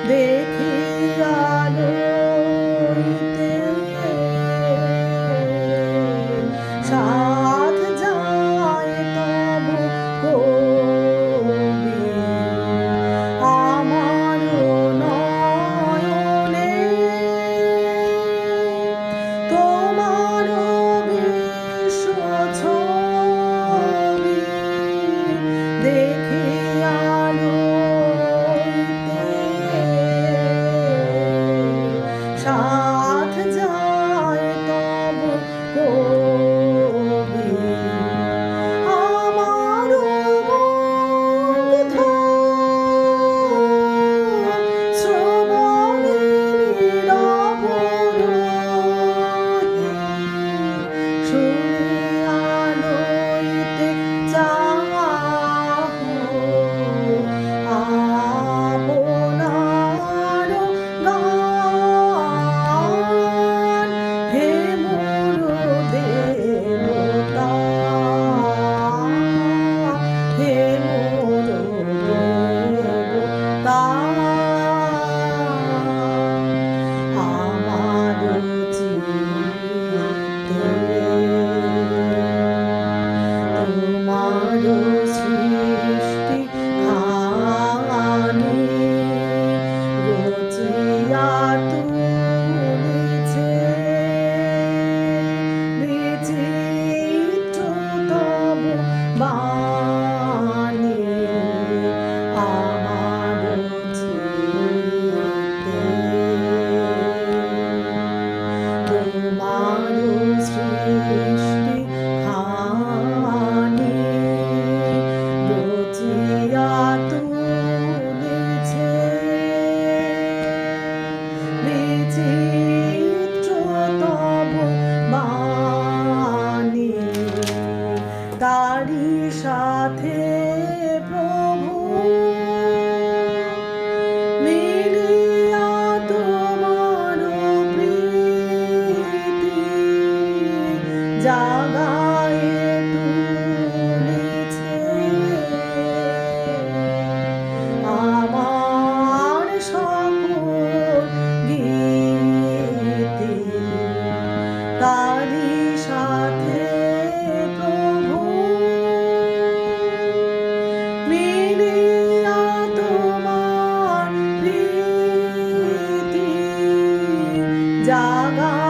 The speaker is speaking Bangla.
দেখি আলোইতে সাথ যায় তবু কবি আমার নয়নে তোমার বিশ্ব ছবি দেখি সাথ যায় তব কবি আমার মুগ্ধ শ্রবণে নীরব রহি শুনি আলোইতে চাহ আপনার গান হে মোর দেবতা হে মোর দেবতা আমার চিত্তে তোমার সৃষ্টি খানি রচিয়া তুলেছে বিচিত্র তব বাণী আমার চিত্তে তোমার সৃষ্টি খানি রচিয়া তুলেছে বিচিত্র তব বাণী তারি সাথে প্রভু মিলিয়া তোমার প্রীতি জাগায় তুলেছে আমার সকল গীতি তারি সাথে প্রভু মিলিয়া তোমার প্রীতি জাগা